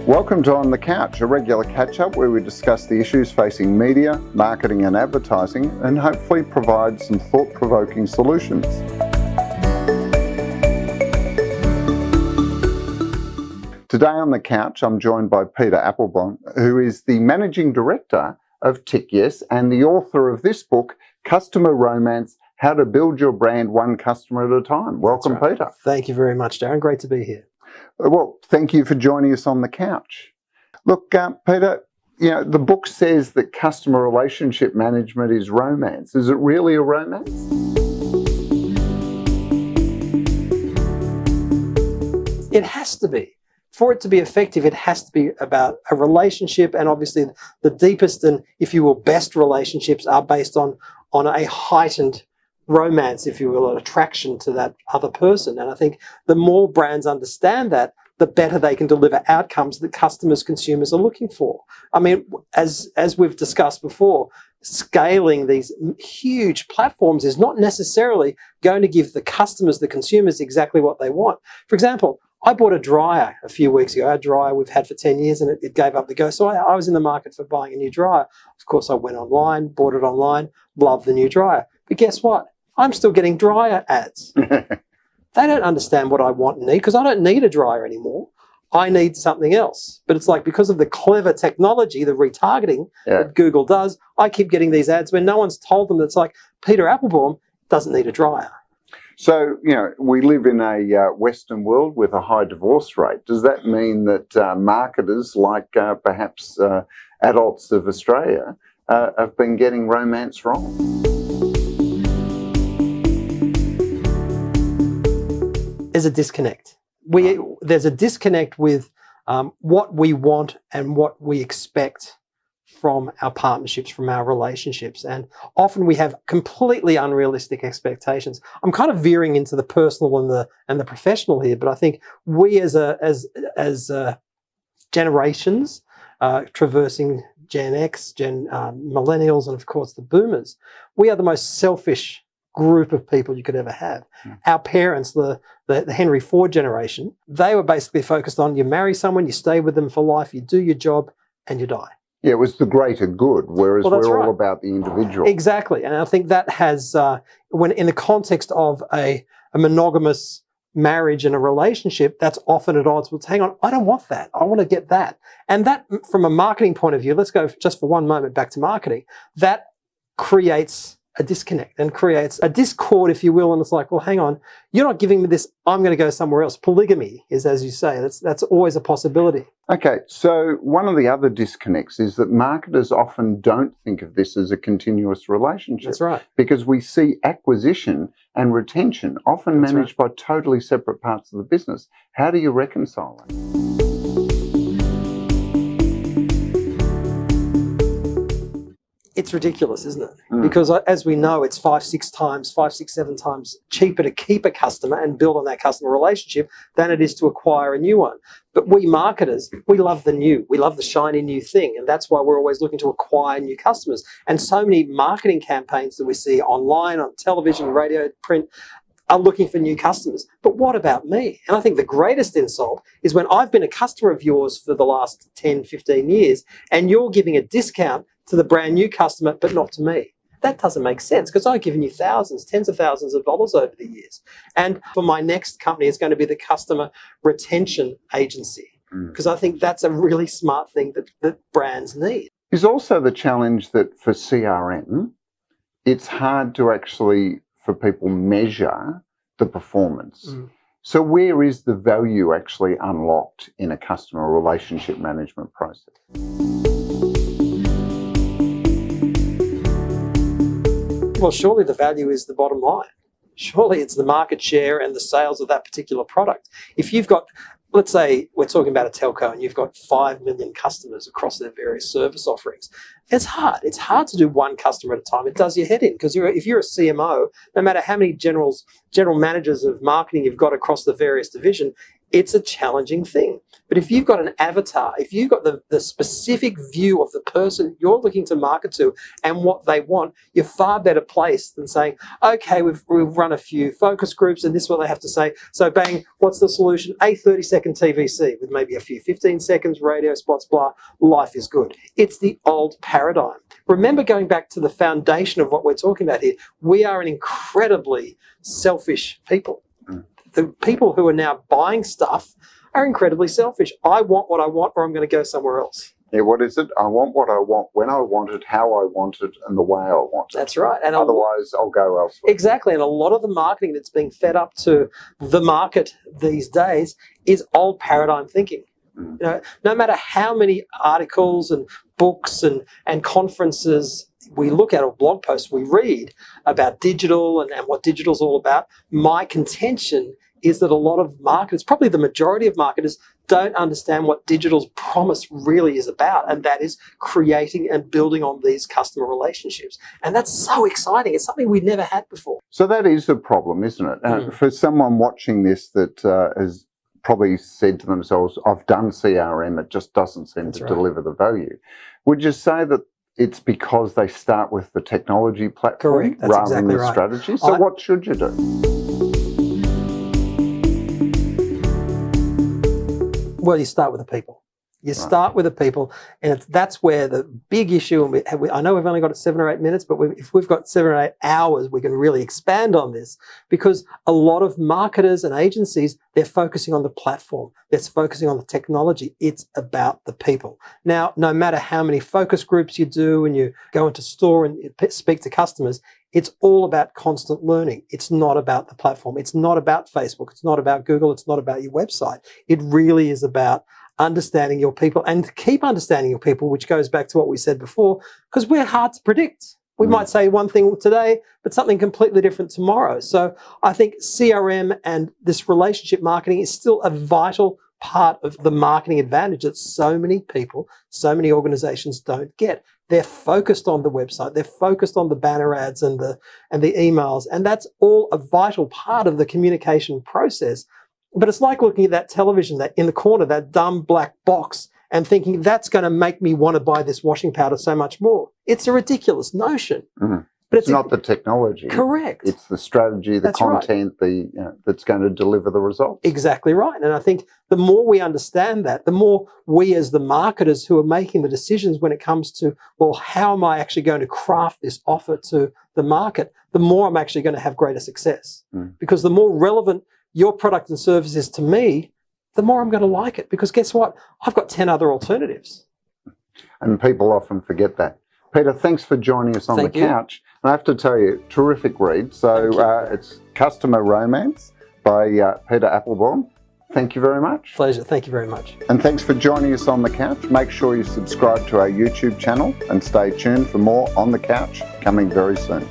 Welcome to On the Couch, a regular catch-up where we discuss the issues facing media, marketing and advertising, and hopefully provide some thought-provoking solutions. Today on the couch, I'm joined by Peter Applebaum, who is the Managing Director of TickYes and the author of this book, Customer Romance: How to Build Your Brand One Customer at a Time. Welcome, Right. Peter. Thank you very much, Darren. Great to be here. Well, thank you for joining us on the couch. Look, Peter, the book says that customer relationship management is romance. Is it really a romance? It has to be. For it to be effective, it has to be about a relationship, and obviously the deepest and, if you will, best relationships are based on a heightened romance, if you will, an attraction to that other person. And I think the more brands understand that, the better they can deliver outcomes that customers, consumers are looking for. I mean, as we've discussed before, scaling these huge platforms is not necessarily going to give the customers, the consumers, exactly what they want. For example, I bought a dryer a few weeks ago, a dryer we've had for 10 years, and it gave up the ghost. So I was in the market for buying a new dryer. Of course, I went online, bought it online, loved the new dryer. But guess what? I'm still getting dryer ads. They don't understand what I want and need, because I don't need a dryer anymore. I need something else. But it's like, because of the clever technology, the retargeting that Google does, I keep getting these ads when no one's told them. That's like, Peter Applebaum doesn't need a dryer. So, we live in a Western world with a high divorce rate. Does that mean that marketers, like perhaps adults of Australia, have been getting romance wrong? There's a disconnect. There's a disconnect with what we want and what we expect from our partnerships, from our relationships. And often we have completely unrealistic expectations. I'm kind of veering into the personal and the professional here, but I think we as generations, traversing Gen X, millennials, and of course the boomers, we are the most selfish group of people you could ever have. Our parents, the Henry Ford generation, they were basically focused on, you marry someone, you stay with them for life, you do your job, and you die. Yeah, it was the greater good, whereas we're all about the individual. Exactly. And I think that has, when in the context of a monogamous marriage and a relationship, that's often at odds with, hang on, I don't want that. I want to get that. And that, from a marketing point of view, let's go just for one moment back to marketing, that creates a disconnect and creates a discord, if you will. And it's like, well, hang on, you're not giving me this, I'm going to go somewhere else. Polygamy is, as you say, that's always a possibility. Okay, so one of the other disconnects is that marketers often don't think of this as a continuous relationship. That's right. Because we see acquisition and retention often managed by totally separate parts of the business. How do you reconcile that? It's ridiculous, isn't it? Because as we know, it's 5, 6, 7 times cheaper to keep a customer and build on that customer relationship than it is to acquire a new one. But we marketers, we love the new. We love the shiny new thing. And that's why we're always looking to acquire new customers. And so many marketing campaigns that we see online, on television, radio, print, are looking for new customers. But what about me? And I think the greatest insult is when I've been a customer of yours for the last 10, 15 years, and you're giving a discount to the brand new customer, but not to me. That doesn't make sense, because I've given you thousands, tens of thousands of dollars over the years. And for my next company, it's going to be the customer retention agency, because I think that's a really smart thing that brands need. There's also the challenge that for CRM, it's hard to actually, for people, measure the performance. So where is the value actually unlocked in a customer relationship management process? Well, surely the value is the bottom line. Surely it's the market share and the sales of that particular product. If you've got, let's say we're talking about a telco and you've got 5 million customers across their various service offerings, it's hard. It's hard to do one customer at a time. It does your head in, because if you're a CMO, no matter how many general managers of marketing you've got across the various division, it's a challenging thing. But if you've got an avatar, if you've got the specific view of the person you're looking to market to and what they want, you're far better placed than saying, okay, we've run a few focus groups and this is what they have to say. So bang, what's the solution? A 30-second TVC with maybe a few 15 seconds, radio spots, blah, life is good. It's the old paradigm. Remember, going back to the foundation of what we're talking about here, we are an incredibly selfish people. The people who are now buying stuff are incredibly selfish. I want what I want, or I'm going to go somewhere else. Yeah, what is it? I want what I want, when I want it, how I want it, and the way I want it. That's right. And otherwise, I'll go elsewhere. Exactly. And a lot of the marketing that's being fed up to the market these days is old paradigm thinking. You know, no matter how many articles and books and conferences we look at, or blog posts we read about digital and what digital's all about, my contention is that a lot of marketers, probably the majority of marketers, don't understand what digital's promise really is about, and that is creating and building on these customer relationships. And that's so exciting. It's something we've never had before. So that is a problem, isn't it? For someone watching this that has probably said to themselves, I've done CRM, it just doesn't seem to deliver the value. Would you say that it's because they start with the technology platform rather than the strategy? So what should you do? Well, you start with the people. You start with the people, and that's where the big issue, and I know we've only got 7 or 8 minutes, but if we've got 7 or 8 hours, we can really expand on this, because a lot of marketers and agencies, they're focusing on the platform. They're focusing on the technology. It's about the people. Now, no matter how many focus groups you do and you go into store and speak to customers, it's all about constant learning. It's not about the platform. It's not about Facebook. It's not about Google. It's not about your website. It really is about understanding your people, and keep understanding your people, which goes back to what we said before, because we're hard to predict. We might say one thing today, but something completely different tomorrow. So I think CRM and this relationship marketing is still a vital part of the marketing advantage that so many people, so many organizations don't get. They're focused on the website. They're focused on the banner ads and the emails. And that's all a vital part of the communication process. But it's like looking at that television, that in the corner, that dumb black box, and thinking that's going to make me want to buy this washing powder so much more. It's a ridiculous notion. But it's not the technology. Correct. It's the strategy, the content, that's going to deliver the results. Exactly right. And I think the more we understand that, the more we as the marketers who are making the decisions when it comes to, well, how am I actually going to craft this offer to the market, the more I'm actually going to have greater success. Because the more relevant your product and service is to me, the more I'm going to like it. Because guess what? I've got 10 other alternatives. And people often forget that. Peter, thanks for joining us on the couch. And I have to tell you, terrific read. So it's Customer Romance by Peter Applebaum. Thank you very much. Pleasure. Thank you very much. And thanks for joining us on the couch. Make sure you subscribe to our YouTube channel and stay tuned for more On the Couch coming very soon.